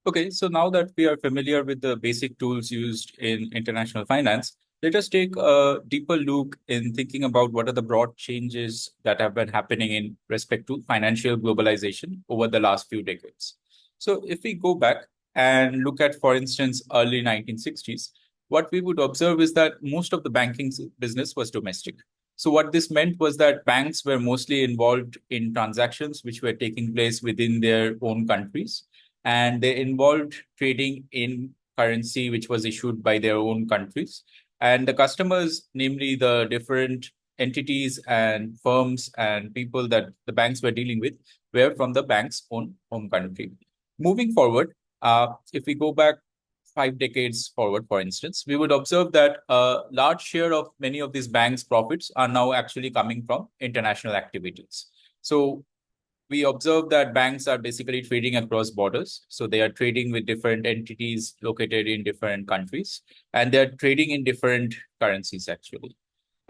Okay, so now that we are familiar with the basic tools used in international finance, let us take a deeper look in thinking about what are the broad changes that have been happening in respect to financial globalization over the last few decades. So if we go back and look at, for instance, early 1960s, what we would observe is that most of the banking business was domestic. So what this meant was that banks were mostly involved in transactions which were taking place within their own countries, and they involved trading in currency which was issued by their own countries. And the customers, namely the different entities and firms and people that the banks were dealing with, were from the bank's own home country. Moving forward, if we go back 5 decades forward, for instance, we would observe that a large share of many of these banks' profits are now actually coming from international activities. So we observe that banks are basically trading across borders. So they are trading with different entities located in different countries, and they're trading in different currencies, actually.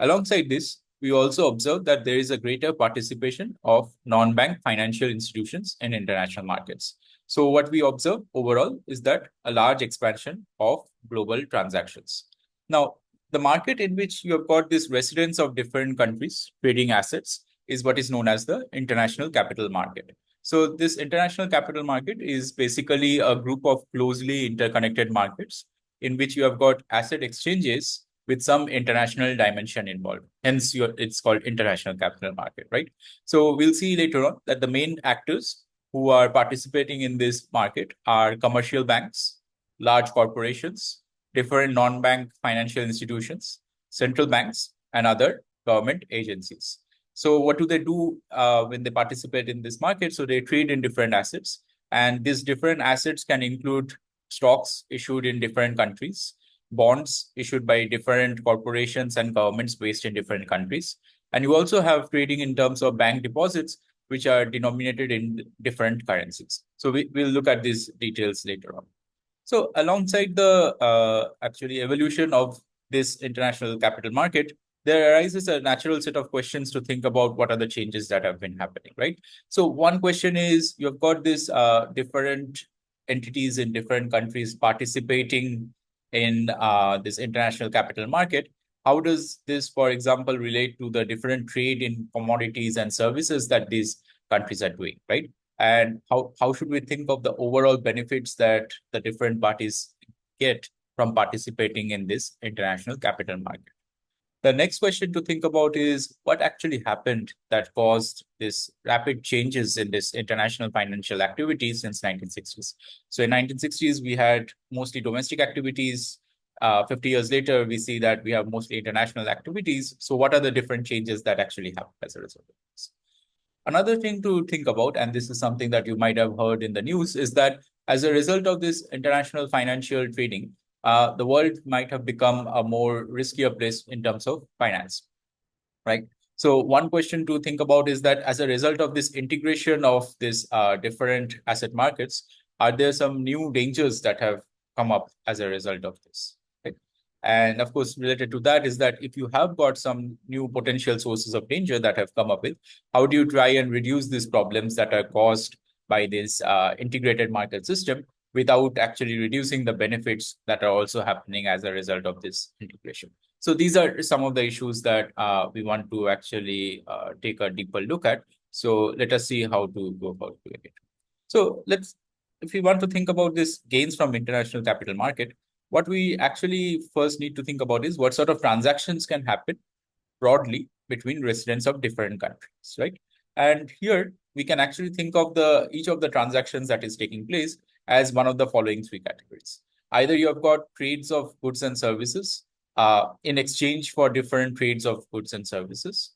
Alongside this, we also observe that there is a greater participation of non-bank financial institutions in international markets. So what we observe overall is that a large expansion of global transactions. Now, the market in which you have got this residents of different countries trading assets is what is known as the international capital market. So this international capital market is basically a group of closely interconnected markets in which you have got asset exchanges with some international dimension involved. Hence, it's called international capital market, right? So we'll see later on that the main actors who are participating in this market are commercial banks, large corporations, different non-bank financial institutions, central banks, and other government agencies. So what do they do when they participate in this market? So they trade in different assets, and these different assets can include stocks issued in different countries, bonds issued by different corporations and governments based in different countries. And you also have trading in terms of bank deposits, which are denominated in different currencies. So we'll look at these details later on. So alongside the actually evolution of this international capital market, there arises a natural set of questions to think about what are the changes that have been happening, right? So one question is, you've got this different entities in different countries participating in this international capital market. How does this, for example, relate to the different trade in commodities and services that these countries are doing, right? And how should we think of the overall benefits that the different parties get from participating in this international capital market? The next question to think about is what actually happened that caused this rapid changes in this international financial activities since 1960s. So in 1960s, we had mostly domestic activities. 50 years later, we see that we have mostly international activities. So what are the different changes that actually happened as a result of this? Another thing to think about, and this is something that you might have heard in the news, is that as a result of this international financial trading, the world might have become a more riskier place in terms of finance, right? So one question to think about is that as a result of this integration of this different asset markets, are there some new dangers that have come up as a result of this? Right? And of course, related to that is that if you have got some new potential sources of danger that have come up with, how do you try and reduce these problems that are caused by this integrated market system without actually reducing the benefits that are also happening as a result of this integration? So these are some of the issues that we want to actually take a deeper look at. So let us see how to go about doing it. So if we want to think about this gains from international capital market, what we actually first need to think about is what sort of transactions can happen broadly between residents of different countries, right? And here we can actually think of each of the transactions that is taking place as one of the following three categories. Either you have got trades of goods and services in exchange for different trades of goods and services,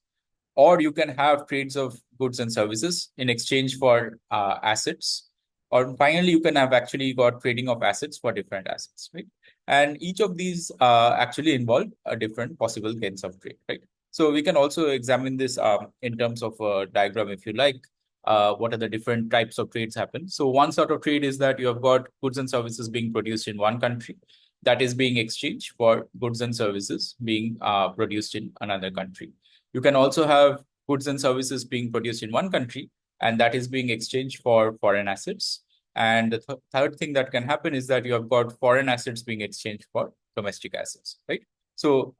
or you can have trades of goods and services in exchange for assets, or finally, you can have actually got trading of assets for different assets, right? And each of these actually involve a different possible gains of trade, right? So we can also examine this in terms of a diagram, if you like. What are the different types of trades happen? So one sort of trade is that you have got goods and services being produced in one country that is being exchanged for goods and services being produced in another country. You can also have goods and services being produced in one country and that is being exchanged for foreign assets. And the third thing that can happen is that you have got foreign assets being exchanged for domestic assets, right? So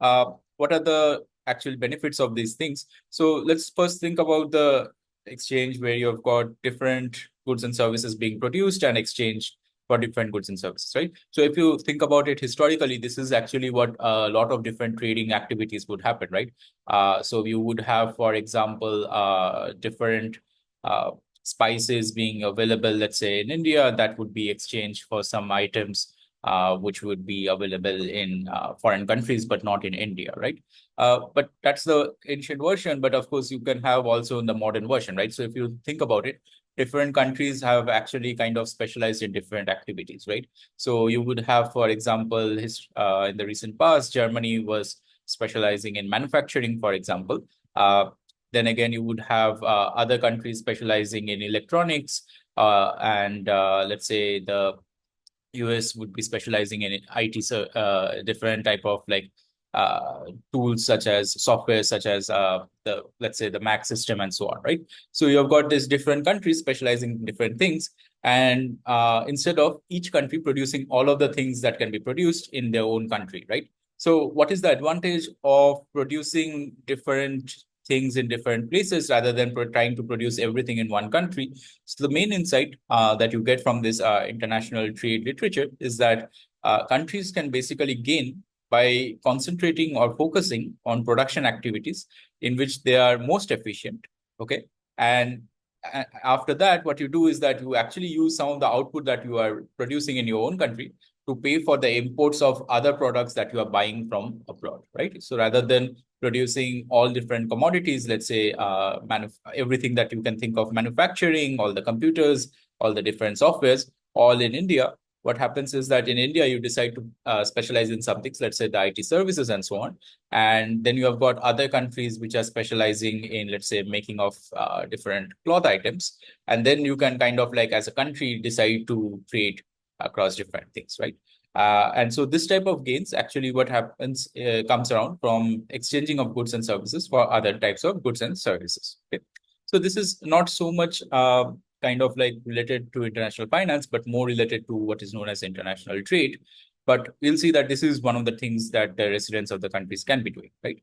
what are the actual benefits of these things? So let's first think about the exchange where you've got different goods and services being produced and exchanged for different goods and services, right? So if you think about it historically, this is actually what a lot of different trading activities would happen, right? So you would have, for example, different spices being available, let's say in India, that would be exchanged for some items which would be available in foreign countries, but not in India, right? But that's the ancient version. But of course, you can have also in the modern version, right? So if you think about it, different countries have actually kind of specialized in different activities, right? So you would have, for example, in the recent past, Germany was specializing in manufacturing, for example. Then again, you would have other countries specializing in electronics, and let's say the US would be specializing in IT, so different type of like tools such as software, such as the, let's say, the Mac system and so on, right? So you've got these different countries specializing in different things. And instead of each country producing all of the things that can be produced in their own country, right? So what is the advantage of producing different things in different places rather than trying to produce everything in one country? So the main insight that you get from this international trade literature is that countries can basically gain by concentrating or focusing on production activities in which they are most efficient. Okay. And after that, what you do is that you actually use some of the output that you are producing in your own country to pay for the imports of other products that you are buying from abroad, right? So rather than producing all different commodities, let's say everything that you can think of manufacturing, all the computers, all the different softwares, all in India, what happens is that in India, you decide to specialize in some things, let's say the IT services and so on. And then you have got other countries which are specializing in, let's say, making of different cloth items. And then you can kind of like, as a country, decide to trade across different things, right? And so this type of gains, actually what happens comes around from exchanging of goods and services for other types of goods and services. Okay? So this is not so much kind of like related to international finance, but more related to what is known as international trade. But we'll see that this is one of the things that the residents of the countries can be doing, right?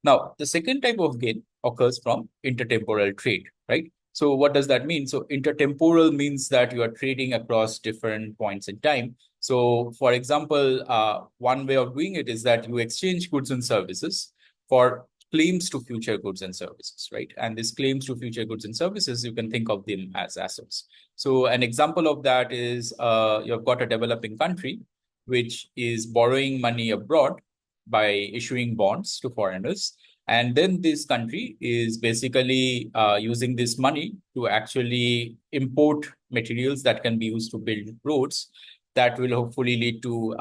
Now, the second type of gain occurs from intertemporal trade, right? So what does that mean? So intertemporal means that you are trading across different points in time. So for example, one way of doing it is that you exchange goods and services for claims to future goods and services, right? And these claims to future goods and services, you can think of them as assets. So an example of that is you've got a developing country which is borrowing money abroad by issuing bonds to foreigners. And then this country is basically using this money to actually import materials that can be used to build roads that will hopefully lead to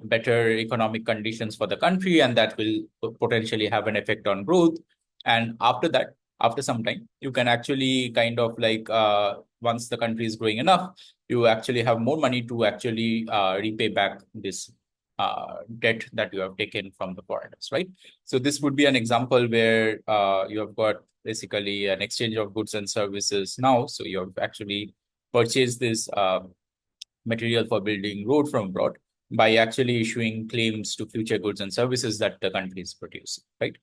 better economic conditions for the country, and that will potentially have an effect on growth. And after that, after some time, you can actually kind of like, once the country is growing enough, you actually have more money to actually repay back this debt that you have taken from the foreigners, right? So this would be an example where you have got basically an exchange of goods and services now. So you have actually purchased this material for building road from abroad by actually issuing claims to future goods and services that the country is producing, right?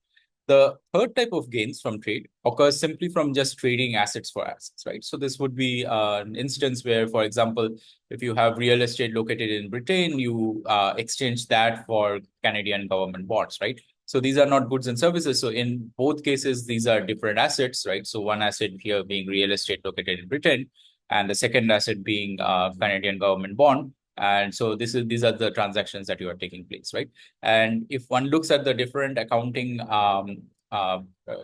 The third type of gains from trade occurs simply from just trading assets for assets, right? So this would be an instance where, for example, if you have real estate located in Britain, you exchange that for Canadian government bonds, right? So these are not goods and services. So in both cases, these are different assets, right? So one asset here being real estate located in Britain, and the second asset being Canadian government bond. And so these are the transactions that you are taking place, right? And if one looks at the different accounting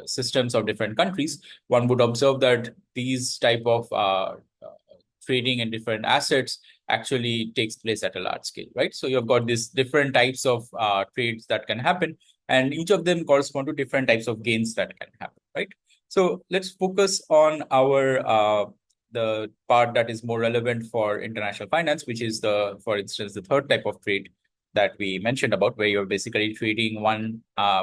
systems of different countries, one would observe that these type of trading in different assets actually takes place at a large scale, right? So you've got these different types of trades that can happen, and each of them correspond to different types of gains that can happen, right? So let's focus on our the part that is more relevant for international finance, which is for instance, the third type of trade that we mentioned about, where you're basically trading one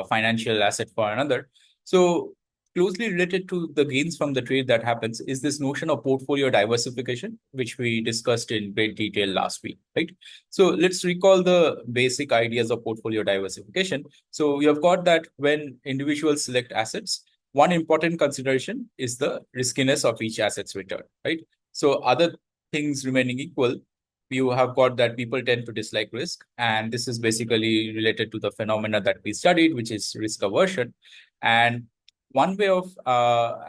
financial asset for another. So closely related to the gains from the trade that happens is this notion of portfolio diversification, which we discussed in great detail last week, right? So let's recall the basic ideas of portfolio diversification. So you have got that when individuals select assets, one important consideration is the riskiness of each asset's return, right? So other things remaining equal, you have got that people tend to dislike risk. And this is basically related to the phenomena that we studied, which is risk aversion. And one way of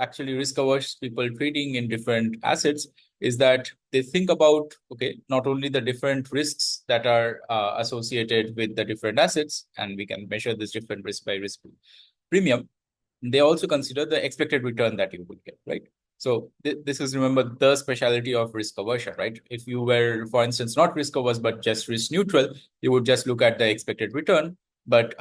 actually risk averse people trading in different assets is that they think about, okay, not only the different risks that are associated with the different assets, and we can measure this different risk by risk premium, they also consider the expected return that you would get, right? So this is, remember, the specialty of risk aversion, right? If you were, for instance, not risk averse, but just risk neutral, you would just look at the expected return, but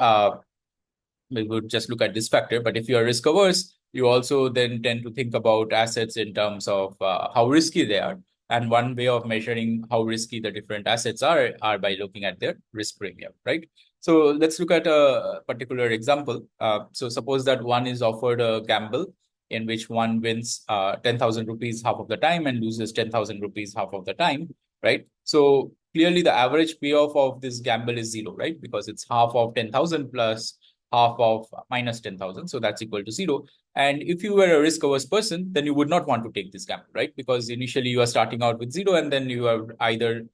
we would just look at this factor. But if you are risk averse, you also then tend to think about assets in terms of how risky they are. And one way of measuring how risky the different assets are by looking at their risk premium, right? So let's look at a particular example. So suppose that one is offered a gamble in which one wins 10,000 rupees half of the time and loses 10,000 rupees half of the time, right? So clearly the average payoff of this gamble is zero, right? Because it's half of 10,000 plus half of minus 10,000. So that's equal to zero. And if you were a risk averse person, then you would not want to take this gamble, right? Because initially you are starting out with zero, and then you are either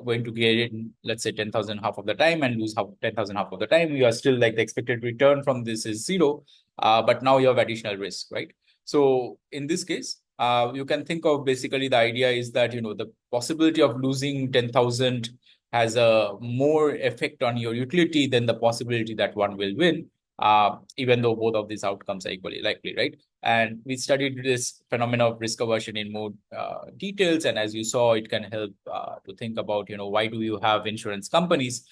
going to get it, let's say 10,000 half of the time and lose 10,000 half of the time. You are still like the expected return from this is zero, but now you have additional risk, right? So in this case, you can think of basically the idea is that, the possibility of losing 10,000 has a more effect on your utility than the possibility that one will win, even though both of these outcomes are equally likely, right? And we studied this phenomenon of risk aversion in more details. And as you saw, it can help to think about, why do you have insurance companies?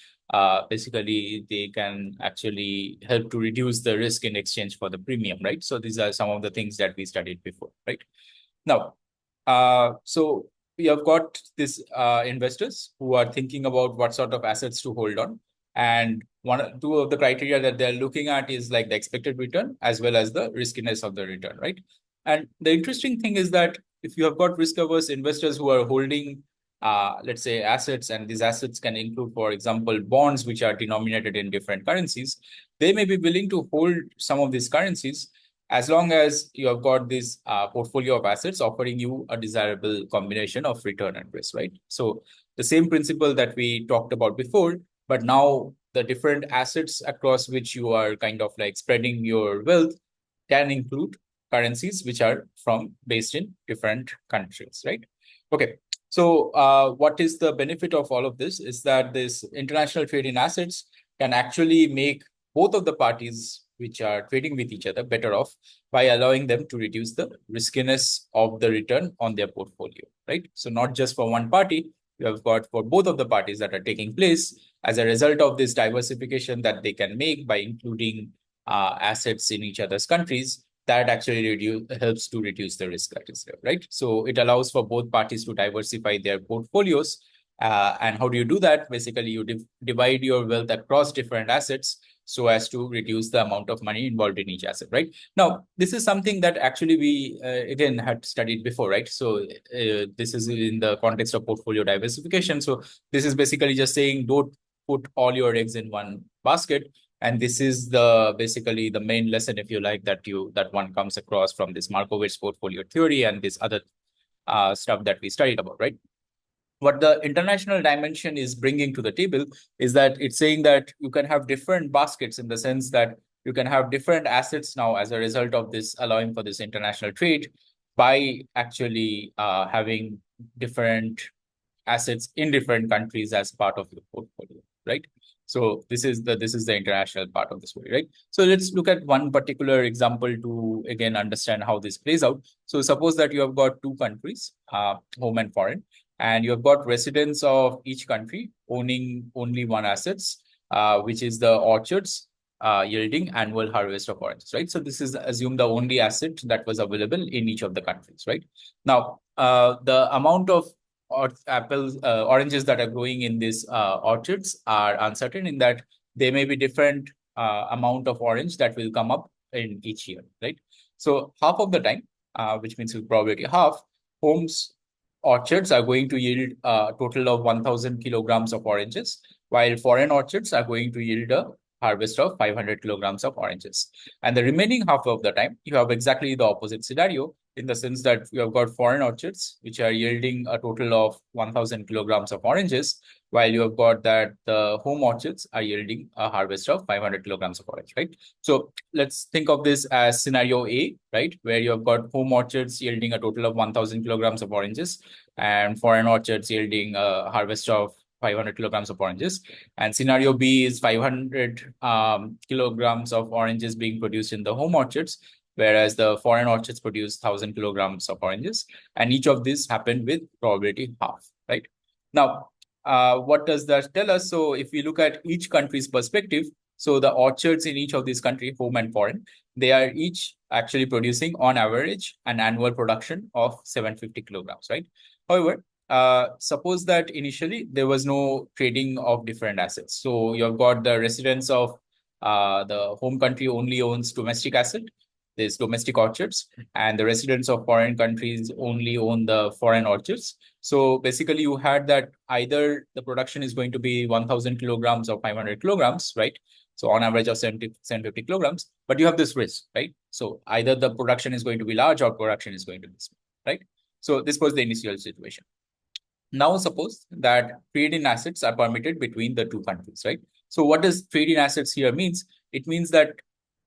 Basically, they can actually help to reduce the risk in exchange for the premium, right? So these are some of the things that we studied before, right? Now, so we have got these investors who are thinking about what sort of assets to hold on. And two of the criteria that they're looking at is like the expected return as well as the riskiness of the return, right? And the interesting thing is that if you have got risk-averse investors who are holding, let's say, assets, and these assets can include, for example, bonds which are denominated in different currencies, they may be willing to hold some of these currencies as long as you have got this portfolio of assets offering you a desirable combination of return and risk, right? So the same principle that we talked about before, but now the different assets across which you are kind of like spreading your wealth can include currencies which are based in different countries, right? Okay. So what is the benefit of all of this is that this international trade in assets can actually make both of the parties which are trading with each other better off by allowing them to reduce the riskiness of the return on their portfolio, right? So not just for one party, you have got for both of the parties that are taking place as a result of this diversification that they can make by including assets in each other's countries. That actually helps to reduce the risk that is there, right? So it allows for both parties to diversify their portfolios. And how do you do that? Basically, you divide your wealth across different assets so as to reduce the amount of money involved in each asset, right? Now, this is something that actually we, again, had studied before, right? So this is in the context of portfolio diversification. So this is basically just saying, don't put all your eggs in one basket. And this is basically the main lesson, if you like, that one comes across from this Markowitz portfolio theory and this other stuff that we studied about, right? What the international dimension is bringing to the table is that it's saying that you can have different baskets in the sense that you can have different assets now as a result of this, allowing for this international trade by actually having different assets in different countries as part of your portfolio, right? So this is the international part of the story, right? So let's look at one particular example to again understand how this plays out. So suppose that you have got two countries, home and foreign, and you have got residents of each country owning only one assets, which is the orchards yielding annual harvest of oranges, right? So this is assume the only asset that was available in each of the countries, right? Now, the amount of oranges that are growing in these orchards are uncertain in that there may be different amount of orange that will come up in each year, right? So half of the time, which means with probability half, homes orchards are going to yield a total of 1,000 kilograms of oranges, while foreign orchards are going to yield a harvest of 500 kilograms of oranges. And the remaining half of the time, you have exactly the opposite scenario, in the sense that you have got foreign orchards, which are yielding a total of 1,000 kilograms of oranges, while you have got that the home orchards are yielding a harvest of 500 kilograms of orange, right? So let's think of this as scenario A, right? Where you have got home orchards yielding a total of 1,000 kilograms of oranges and foreign orchards yielding a harvest of 500 kilograms of oranges. And scenario B is 500 kilograms of oranges being produced in the home orchards, whereas the foreign orchards produce 1,000 kilograms of oranges. And each of these happened with probability half, right? Now, what does that tell us? So if we look at each country's perspective, so the orchards in each of these countries, home and foreign, they are each actually producing on average an annual production of 750 kilograms, right? However, suppose that initially there was no trading of different assets. So you've got the residents of the home country only owns domestic asset, there's domestic orchards, and the residents of foreign countries only own the foreign orchards. So basically you had that either the production is going to be 1,000 kilograms or 500 kilograms, right? So on average of 750 kilograms, but you have this risk, right? So either the production is going to be large or production is going to be small, right? So this was the initial situation. Now suppose that trade in assets are permitted between the two countries, right? So what does trade in assets here means? It means that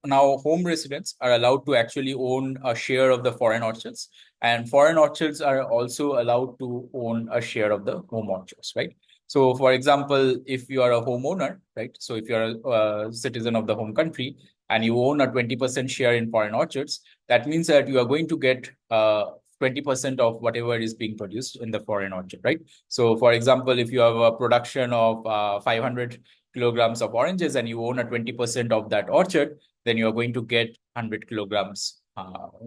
now home residents are allowed to actually own a share of the foreign orchards, and foreign orchards are also allowed to own a share of the home orchards, right? So for example, if you are a homeowner, right? So if you're a citizen of the home country and you own a 20% share in foreign orchards, that means that you are going to get 20% of whatever is being produced in the foreign orchard, right? So for example, if you have a production of 500 kilograms of oranges and you own a 20% of that orchard, then you are going to get 100 kilograms.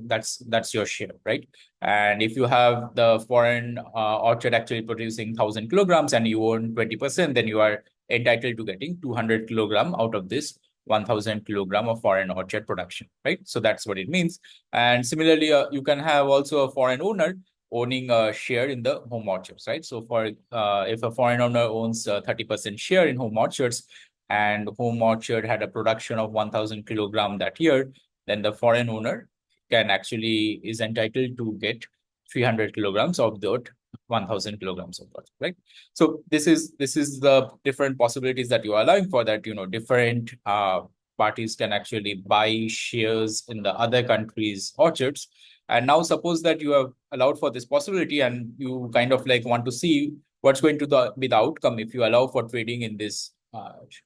That's your share, right? And if you have the foreign orchard actually producing 1,000 kilograms and you own 20%, then you are entitled to getting 200 kilogram out of this 1,000 kilogram of foreign orchard production, right? So that's what it means. And similarly, you can have also a foreign owner owning a share in the home orchards, right? So for if a foreign owner owns a 30% share in home orchards, and home orchard had a production of 1,000 kilogram that year, then the foreign owner can actually is entitled to get 300 kilograms of that 1,000 kilograms of water, right? So this is the different possibilities that you are allowing for, that different parties can actually buy shares in the other countries' orchards. And now suppose that you have allowed for this possibility and you kind of like want to see what's going to be the outcome if you allow for trading in this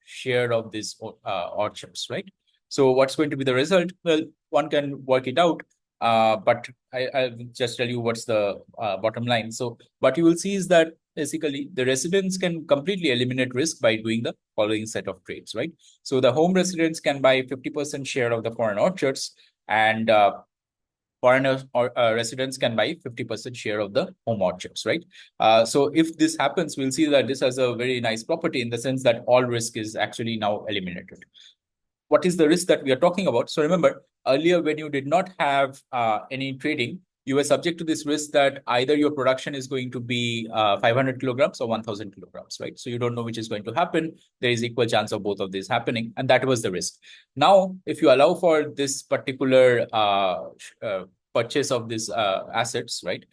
share of these orchards, right? So what's going to be the result? Well, one can work it out, but I'll just tell you what's the bottom line. So what you will see is that basically the residents can completely eliminate risk by doing the following set of trades, right? So the home residents can buy 50% share of the foreign orchards, and foreign residents can buy 50% share of the home orchards, right? So if this happens, we'll see that this has a very nice property in the sense that all risk is actually now eliminated. What is the risk that we are talking about? So remember, earlier when you did not have any trading, you were subject to this risk that either your production is going to be 500 kilograms or 1,000 kilograms, right? So you don't know which is going to happen. There is equal chance of both of these happening, and that was the risk. Now, if you allow for this particular purchase of these assets, right,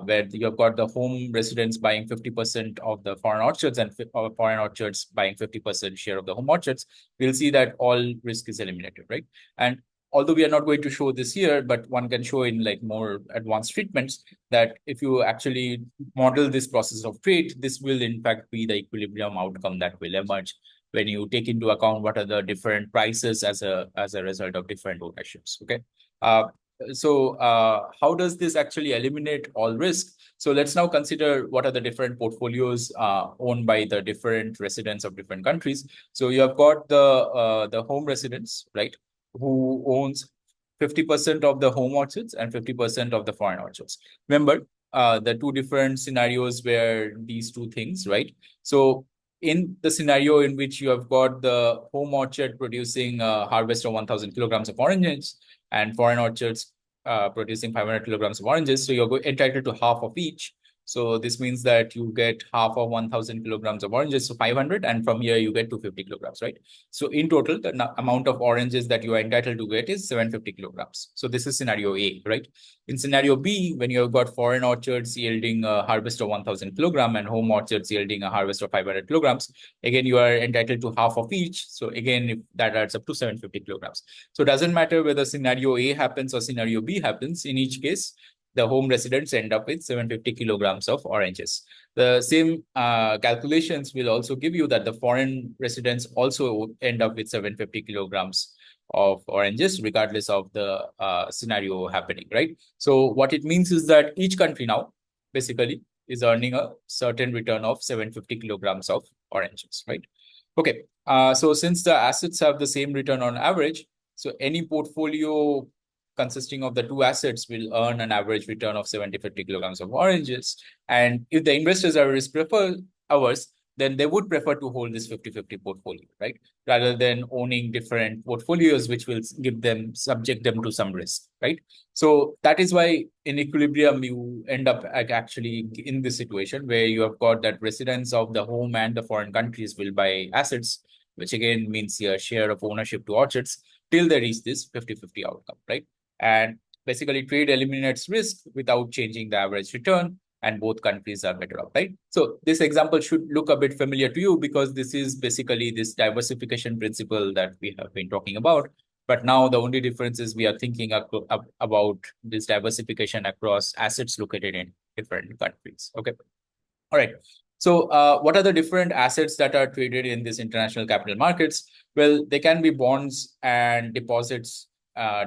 where you've got the home residents buying 50% of the foreign orchards and foreign orchards buying 50% share of the home orchards, we'll see that all risk is eliminated, right? And although we are not going to show this here, but one can show in like more advanced treatments that if you actually model this process of trade, this will in fact be the equilibrium outcome that will emerge when you take into account what are the different prices as a result of different ownerships. Okay. So how does this actually eliminate all risk? So let's now consider what are the different portfolios owned by the different residents of different countries. So you have got the home residents, right, who owns 50% of the home orchards and 50% of the foreign orchards. Remember, the two different scenarios were these two things, right? So in the scenario in which you have got the home orchard producing a harvest of 1,000 kilograms of oranges, and foreign orchards producing 500 kilograms of oranges. So you're entitled to half of each. So this means that you get half of 1,000 kilograms of oranges, so 500, and from here you get 250 kilograms, right? So in total, the amount of oranges that you are entitled to get is 750 kilograms. So this is scenario A, right? In scenario B, when you've got foreign orchards yielding a harvest of 1,000 kilogram and home orchards yielding a harvest of 500 kilograms, again, you are entitled to half of each. So again, if that adds up to 750 kilograms. So it doesn't matter whether scenario A happens or scenario B happens. In each case, the home residents end up with 750 kilograms of oranges. The same calculations will also give you that the foreign residents also end up with 750 kilograms of oranges, regardless of the scenario happening, right? So what it means is that each country now basically is earning a certain return of 750 kilograms of oranges, right? Okay, so since the assets have the same return on average, so any portfolio consisting of the two assets will earn an average return of 750 kilograms of oranges. And if the investors are risk averse, then they would prefer to hold this 50-50 portfolio, right? Rather than owning different portfolios, which will subject them to some risk, right? So that is why in equilibrium, you end up actually in this situation where you have got that residents of the home and the foreign countries will buy assets, which again means a share of ownership to orchards till they reach this 50-50 outcome, right? And basically trade eliminates risk without changing the average return, and both countries are better off, right? So this example should look a bit familiar to you because this is basically this diversification principle that we have been talking about. But now the only difference is we are thinking about this diversification across assets located in different countries. Okay. All right. So what are the different assets that are traded in these international capital markets? Well, they can be bonds and deposits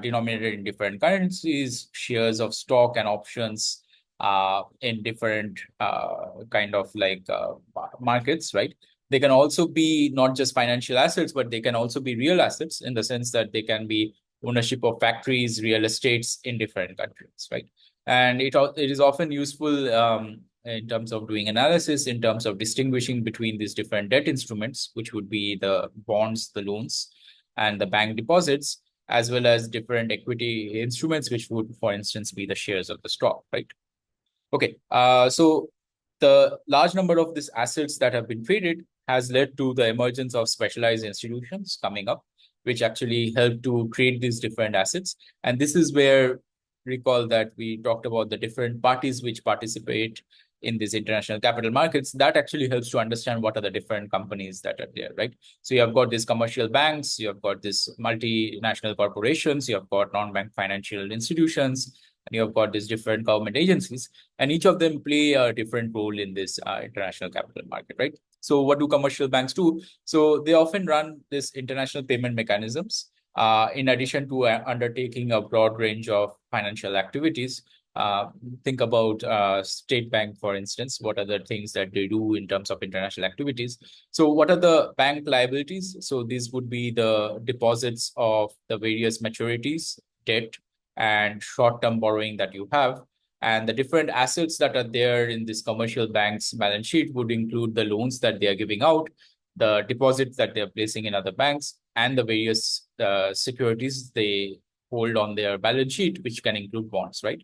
denominated in different currencies, shares of stock and options in different kind of like markets, right? They can also be not just financial assets, but they can also be real assets in the sense that they can be ownership of factories, real estates in different countries, right? And it is often useful in terms of doing analysis, in terms of distinguishing between these different debt instruments, which would be the bonds, the loans, and the bank deposits, as well as different equity instruments, which would, for instance, be the shares of the stock, right? Okay, so the large number of these assets that have been traded has led to the emergence of specialized institutions coming up, which actually help to trade these different assets. And this is where, recall that we talked about the different parties which participate in these international capital markets. That actually helps to understand what are the different companies that are there, right? So you have got these commercial banks, you have got these multinational corporations, you have got non-bank financial institutions, and you have got these different government agencies, and each of them play a different role in this international capital market, right? So what do commercial banks do? So they often run this international payment mechanisms in addition to undertaking a broad range of financial activities. Think about State Bank, for instance. What are the things that they do in terms of international activities? So what are the bank liabilities? So these would be the deposits of the various maturities, debt, and short-term borrowing that you have. And the different assets that are there in this commercial bank's balance sheet would include the loans that they are giving out, the deposits that they're placing in other banks, and the various securities they hold on their balance sheet, which can include bonds, right?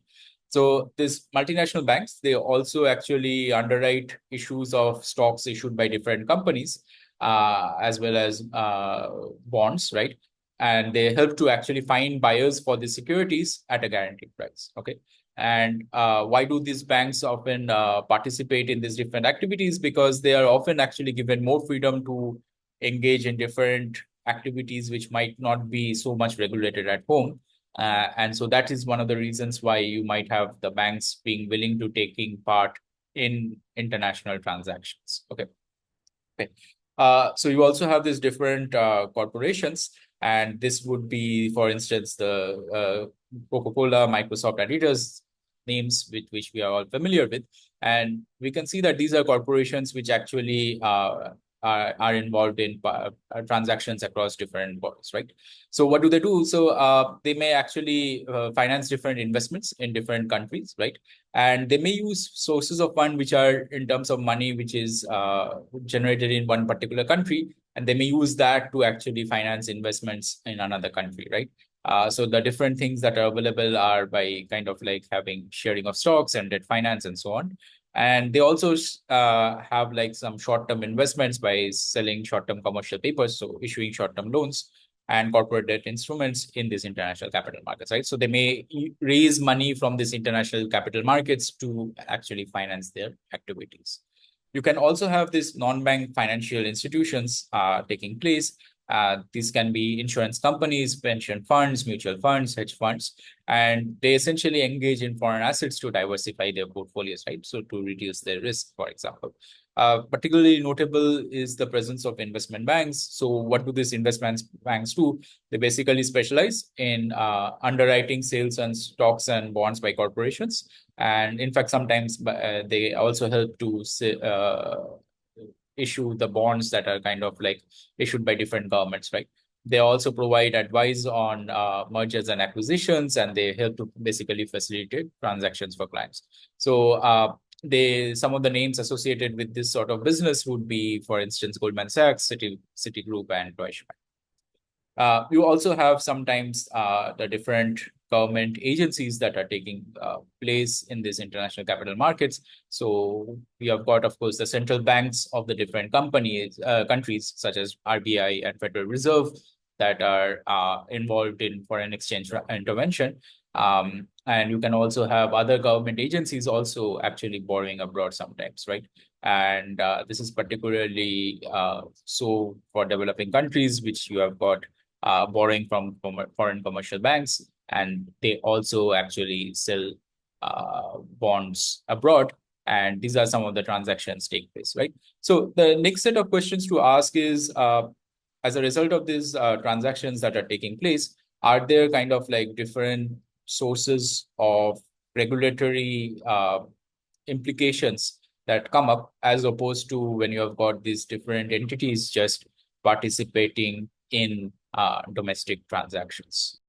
So these multinational banks, they also actually underwrite issues of stocks issued by different companies, as well as bonds, right? And they help to actually find buyers for the securities at a guaranteed price, okay? And why do these banks often participate in these different activities? Because they are often actually given more freedom to engage in different activities which might not be so much regulated at home. And so that is one of the reasons why you might have the banks being willing to taking part in international transactions. Okay. Okay. So you also have these different corporations, and this would be, for instance, the Coca-Cola, Microsoft, Adidas names with which we are all familiar with. And we can see that these are corporations which actually are involved in transactions across different borders, right? So what do they do? So they may actually finance different investments in different countries, right? And they may use sources of fund which are in terms of money which is generated in one particular country, and they may use that to actually finance investments in another country, right? So the different things that are available are by kind of like having sharing of stocks and debt finance and so on. And they also have like some short-term investments by selling short-term commercial papers, so issuing short-term loans and corporate debt instruments in these international capital markets, right? So they may raise money from these international capital markets to actually finance their activities. You can also have these non-bank financial institutions taking place. These can be insurance companies, pension funds, mutual funds, hedge funds, and they essentially engage in foreign assets to diversify their portfolios, right? So to reduce their risk, for example. Particularly notable is the presence of investment banks. So what do these investment banks do? They basically specialize in underwriting sales and stocks and bonds by corporations. And in fact, sometimes they also help to issue the bonds that are kind of like issued by different governments, right? They also provide advice on mergers and acquisitions, and they help to basically facilitate transactions for clients. So some of the names associated with this sort of business would be, for instance, Goldman Sachs, Citigroup, and Deutsche Bank. You also have sometimes the different government agencies that are taking place in these international capital markets. So we have got, of course, the central banks of the different countries, such as RBI and Federal Reserve, that are involved in foreign exchange intervention. And you can also have other government agencies also actually borrowing abroad sometimes, right? And this is particularly so for developing countries, which you have got borrowing from foreign commercial banks, and they also actually sell bonds abroad. And these are some of the transactions take place, right? So the next set of questions to ask is, as a result of these transactions that are taking place, are there kind of like different sources of regulatory implications that come up, as opposed to when you have got these different entities just participating in domestic transactions?